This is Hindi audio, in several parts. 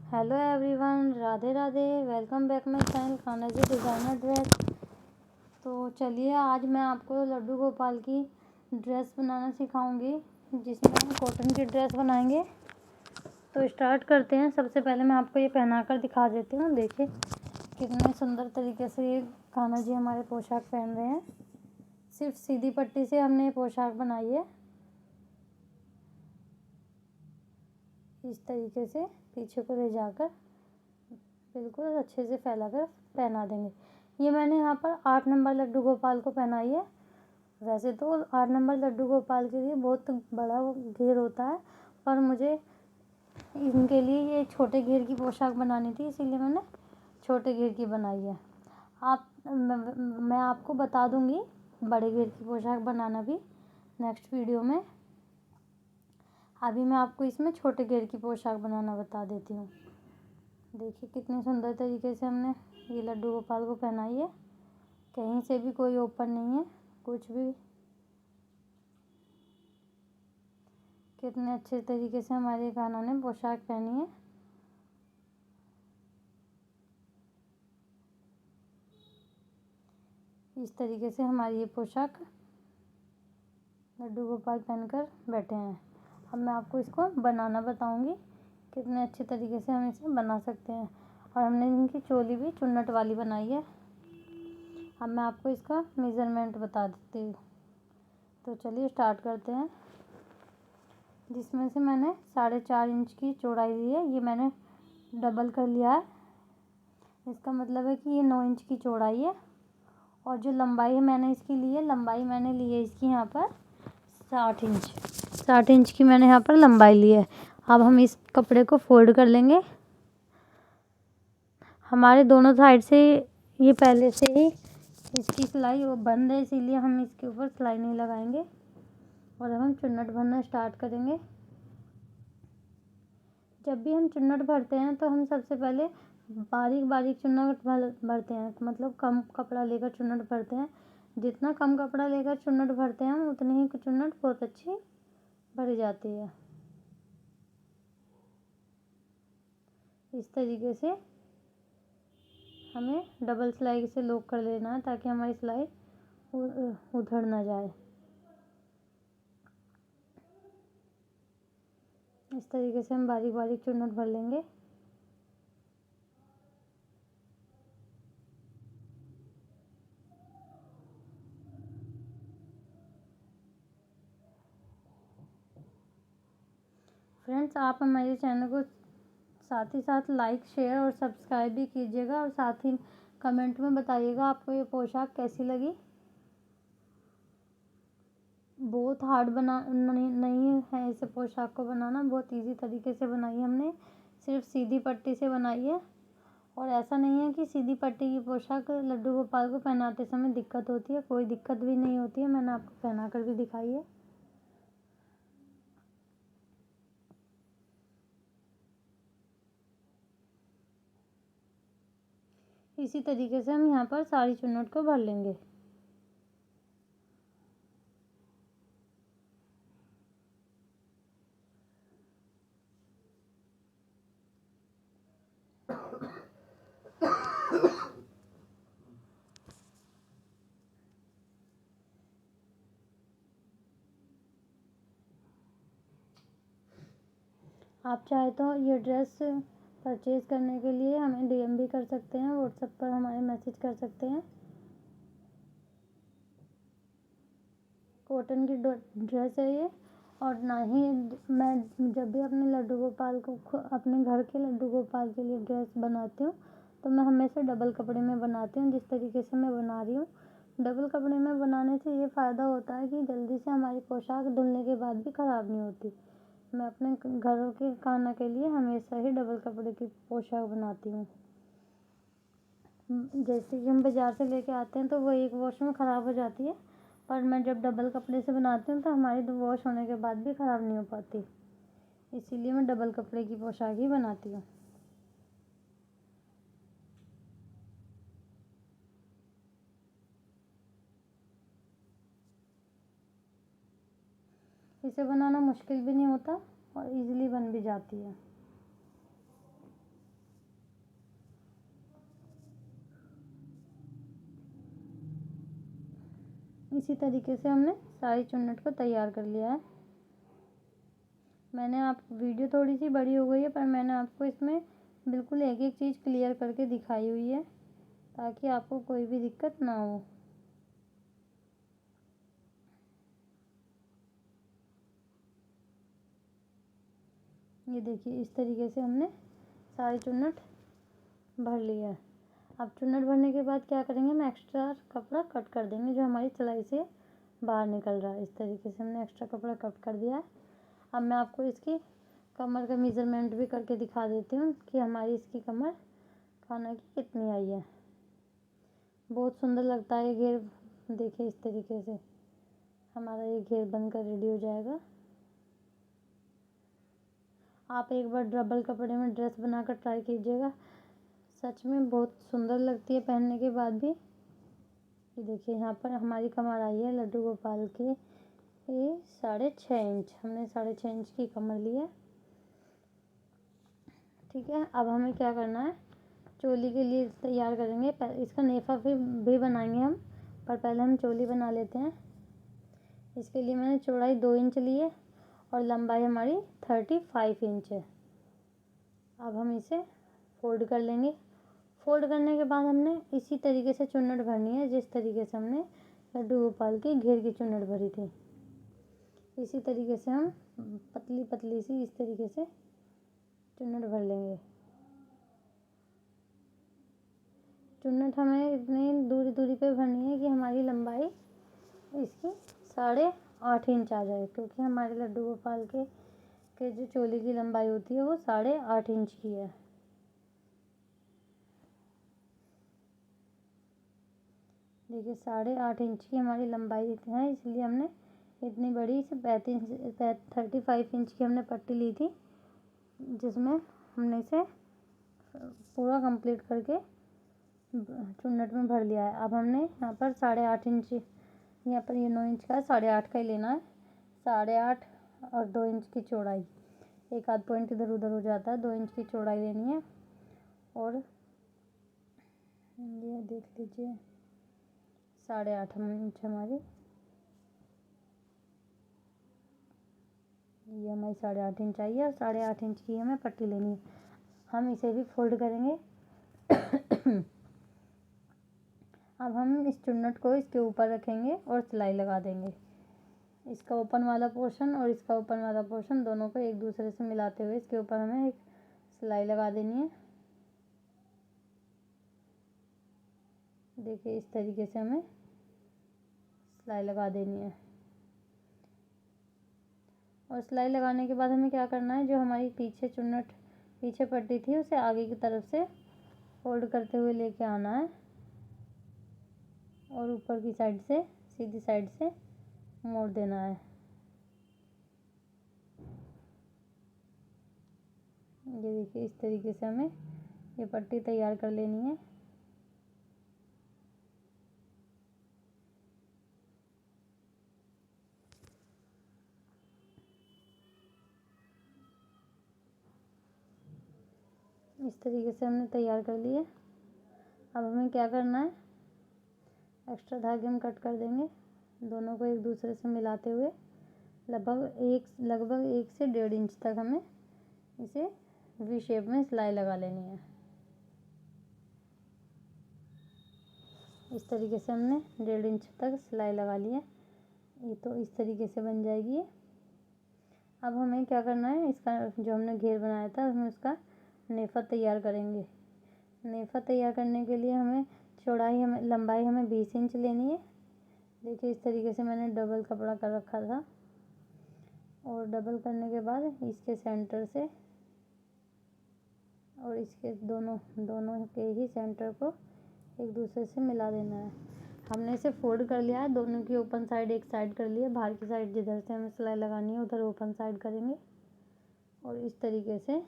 Hello everyone, Radhe Radhe. Welcome back my channel Kanha ji designer dress. तो चलिए आज मैं आपको लड्डू गोपाल की ड्रेस बनाना सिखाऊंगी, जिसमें हम कॉटन की ड्रेस बनाएंगे। तो स्टार्ट करते हैं। सबसे पहले मैं आपको ये पहना कर दिखा देती हूँ। देखिए कितने सुंदर तरीके से ये कान्हा जी हमारे पोशाक पहन रहे हैं। सिर्फ सीधी पट्टी से हमने ये पोशाक बनाई है। इस तरीके से पीछे को ले जाकर बिल्कुल अच्छे से फैलाकर पहना देंगे। ये मैंने यहाँ पर 8 नंबर लड्डू गोपाल को पहनाई है। वैसे तो 8 नंबर लड्डू गोपाल के लिए बहुत बड़ा घेर होता है, पर मुझे इनके लिए ये छोटे घेर की पोशाक बनानी थी, इसीलिए मैंने छोटे घेर की बनाई है। मैं आपको बता दूंगी बड़े घेर की पोशाक बनाना भी नेक्स्ट वीडियो में। अभी मैं आपको इसमें छोटे घेर की पोशाक बनाना बता देती हूँ। देखिए कितने सुंदर तरीके से हमने ये लड्डू गोपाल को पहनाई है। कहीं से भी कोई ओपन नहीं है, कुछ भी। कितने अच्छे तरीके से हमारे कान्हा ने पोशाक पहनी है। इस तरीके से हमारी ये पोशाक लड्डू गोपाल पहनकर बैठे हैं। अब मैं आपको इसको बनाना बताऊंगी कितने अच्छे तरीके से हम इसे बना सकते हैं। और हमने इनकी चोली भी चुन्नट वाली बनाई है। अब मैं आपको इसका मेज़रमेंट बता देती हूँ। तो चलिए स्टार्ट करते हैं। जिसमें से मैंने 4.5 इंच की चौड़ाई ली है। ये मैंने डबल कर लिया है। इसका मतलब है कि ये 9 इंच की चौड़ाई है। और जो लंबाई है मैंने इसकी ली है, लंबाई मैंने ली है इसकी यहाँ पर 60 इंच की मैंने यहाँ पर लंबाई ली है। अब हम इस कपड़े को फोल्ड कर लेंगे। हमारे दोनों साइड से ये पहले से ही इसकी सिलाई वो बंद है, इसीलिए हम इसके ऊपर सिलाई नहीं लगाएंगे। और अब हम चुन्नट भरना स्टार्ट करेंगे। जब भी हम चुन्नट भरते हैं तो हम सबसे पहले बारीक बारीक चुन्नट भरते हैं, मतलब कम कपड़ा लेकर चुन्नट भरते हैं। जितना कम कपड़ा लेकर चुन्नट भरते हैं हम, उतनी ही चुन्नट बहुत अच्छी भरी जाती है। इस तरीके से हमें डबल सिलाई से लॉक कर लेना है, ताकि हमारी सिलाई उधड़ ना जाए। इस तरीके से हम बारीक बारीक चुन्नट भर लेंगे। फ्रेंड्स, आप हमारे चैनल को साथ ही साथ लाइक शेयर और सब्सक्राइब भी कीजिएगा, और साथ ही कमेंट में बताइएगा आपको ये पोशाक कैसी लगी। बहुत हार्ड नहीं है इस पोशाक को बनाना, बहुत इजी तरीके से बनाई है हमने। सिर्फ सीधी पट्टी से बनाई है। और ऐसा नहीं है कि सीधी पट्टी की पोशाक लड्डू गोपाल को पहनाते समय दिक्कत होती है, कोई दिक्कत भी नहीं होती है। मैंने आपको पहना कर भी दिखाई है। इसी तरीके से हम यहाँ पर सारी चुन्नट को भर लेंगे। आप चाहे तो ये ड्रेस परचेज़ करने के लिए हमें डीएम भी कर सकते हैं, व्हाट्सएप पर हमारे मैसेज कर सकते हैं। कॉटन की ड्रेस है ये। और ना ही मैं जब भी अपने लड्डू गोपाल को अपने घर के लड्डू गोपाल के लिए ड्रेस बनाती हूँ, तो मैं हमेशा डबल कपड़े में बनाती हूँ। जिस तरीके से मैं बना रही हूँ, डबल कपड़े में बनाने से ये फ़ायदा होता है कि जल्दी से हमारी पोशाक धुलने के बाद भी ख़राब नहीं होती। मैं अपने घरों के कान्हा के लिए हमेशा ही डबल कपड़े की पोशाक बनाती हूँ। जैसे कि हम बाज़ार से लेके आते हैं तो वो एक वॉश में ख़राब हो जाती है, पर मैं जब डबल कपड़े से बनाती हूँ तो हमारी वॉश होने के बाद भी ख़राब नहीं हो पाती। इसीलिए मैं डबल कपड़े की पोशाक ही बनाती हूँ। इसे बनाना मुश्किल भी नहीं होता और इजीली बन भी जाती है। इसी तरीके से हमने सारी चुन्नट को तैयार कर लिया है। मैंने आप वीडियो थोड़ी सी बड़ी हो गई है, पर मैंने आपको इसमें बिल्कुल एक एक चीज़ क्लियर करके दिखाई हुई है ताकि आपको कोई भी दिक्कत ना हो। ये देखिए इस तरीके से हमने सारी चुन्नट भर लिया है। अब चुन्नट भरने के बाद क्या करेंगे, हम एक्स्ट्रा कपड़ा कट कर देंगे जो हमारी सिलाई से बाहर निकल रहा है। इस तरीके से हमने एक्स्ट्रा कपड़ा कट कर दिया है। अब मैं आपको इसकी कमर का मेज़रमेंट भी करके दिखा देती हूँ कि हमारी इसकी कमर खाना की कितनी आई है। बहुत सुंदर लगता है ये घेर। देखिए इस तरीके से हमारा ये घेर बनकर रेडी हो जाएगा। आप एक बार डबल कपड़े में ड्रेस बनाकर ट्राई कीजिएगा, सच में बहुत सुंदर लगती है पहनने के बाद भी। ये देखिए यहाँ पर हमारी कमर आई है लड्डू गोपाल के 6.5 इंच। हमने 6.5 इंच की कमर ली है। ठीक है, अब हमें क्या करना है, चोली के लिए तैयार करेंगे। इसका नेफा भी बनाएंगे हम, पर पहले हम चोली बना लेते हैं। इसके लिए मैंने चौड़ाई 2 इंच ली है और लंबाई हमारी 35 इंच है। अब हम इसे फोल्ड कर लेंगे। फोल्ड करने के बाद हमने इसी तरीके से चुन्नट भरनी है जिस तरीके से हमने लड्डू गोपाल की घेर की चुन्नट भरी थी। इसी तरीके से हम पतली पतली सी इस तरीके से चुन्नट भर लेंगे। चुन्नट हमें इतनी दूरी दूरी पे भरनी है कि हमारी लंबाई इसकी 8.5 इंच आ जाए, क्योंकि हमारे लड्डू गोपाल के जो चोली की लंबाई होती है वो 8.5 इंच की है। देखिए 8.5 इंच की हमारी लंबाई है, इसलिए हमने इतनी बड़ी से 35 इंच की हमने पट्टी ली थी, जिसमें हमने इसे पूरा कंप्लीट करके चुन्नट में भर लिया है। अब हमने यहाँ पर 8.5 इंच, यहाँ पर ये 9 इंच का है, 8.5 का ही लेना है। 8.5 और 2 इंच की चौड़ाई, एक आध पॉइंट इधर उधर हो जाता है। 2 इंच की चौड़ाई लेनी है और ये देख लीजिए 8.5 इंच हमारी, ये हमारी 8.5 इंच आई है और 8.5 इंच की हमें पट्टी लेनी है। हम इसे भी फोल्ड करेंगे। अब हम इस चुन्नट को इसके ऊपर रखेंगे और सिलाई लगा देंगे। इसका ओपन वाला पोर्शन और इसका ओपन वाला पोर्शन दोनों को एक दूसरे से मिलाते हुए इसके ऊपर हमें एक सिलाई लगा देनी है। देखिए इस तरीके से हमें सिलाई लगा देनी है। और सिलाई लगाने के बाद हमें क्या करना है, जो हमारी पीछे चुन्नट पीछे पट्टी थी उसे आगे की तरफ से फोल्ड करते हुए लेके आना है और ऊपर की साइड से सीधी साइड से मोड़ देना है। ये देखिए इस तरीके से हमें ये पट्टी तैयार कर लेनी है। इस तरीके से हमने तैयार कर लिए। अब हमें क्या करना है, एक्स्ट्रा धागे हम कट कर देंगे, दोनों को एक दूसरे से मिलाते हुए लगभग 1 से 1.5 इंच तक हमें इसे वी शेप में सिलाई लगा लेनी है। इस तरीके से हमने 1.5 इंच तक सिलाई लगा ली है। ये तो इस तरीके से बन जाएगी। अब हमें क्या करना है, इसका जो हमने घेर बनाया था हमें उसका नेफा तैयार करेंगे। नेफा तैयार करने के लिए हमें लंबाई हमें 20 इंच लेनी है। देखिए इस तरीके से मैंने डबल कपड़ा कर रखा था और डबल करने के बाद इसके सेंटर से और इसके दोनों के ही सेंटर को एक दूसरे से मिला देना है। हमने इसे फोल्ड कर लिया है, दोनों की ओपन साइड एक साइड कर लिया, बाहर की साइड जिधर से हमें सिलाई लगानी है उधर ओपन साइड करेंगे और इस तरीके से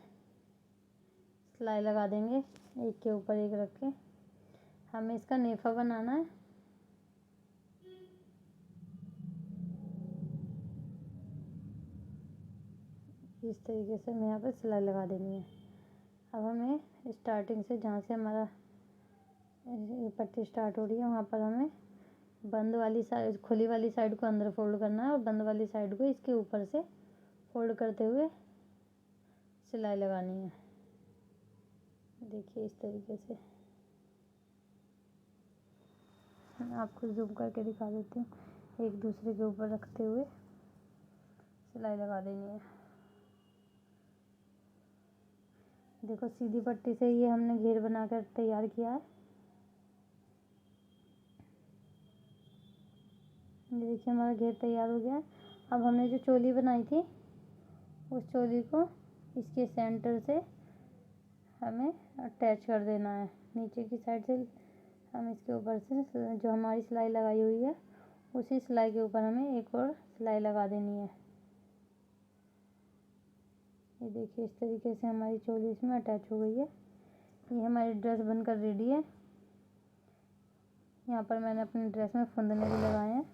सिलाई लगा देंगे एक के ऊपर एक रख के। हमें इसका नेफा बनाना है। इस तरीके से हमें यहाँ पर सिलाई लगा देनी है। अब हमें स्टार्टिंग से जहाँ से हमारा ये पट्टी स्टार्ट हो रही है वहाँ पर हमें बंद वाली साइड, खुली वाली साइड को अंदर फोल्ड करना है और बंद वाली साइड को इसके ऊपर से फोल्ड करते हुए सिलाई लगानी है। देखिए इस तरीके से मैं आपको जूम करके दिखा देती हूँ। एक दूसरे के ऊपर रखते हुए सिलाई लगा देनी है। देखो सीधी पट्टी से ये हमने घेर बनाकर तैयार किया है। ये देखिए हमारा घेर तैयार हो गया है। अब हमने जो चोली बनाई थी उस चोली को इसके सेंटर से हमें अटैच कर देना है। नीचे की साइड से हम इसके ऊपर से जो हमारी सिलाई लगाई हुई है उसी सिलाई के ऊपर हमें एक और सिलाई लगा देनी है। ये देखिए इस तरीके से हमारी चोली इसमें अटैच हो गई है। ये हमारी ड्रेस बनकर रेडी है। यहाँ पर मैंने अपनी ड्रेस में फंदने भी लगाए हैं।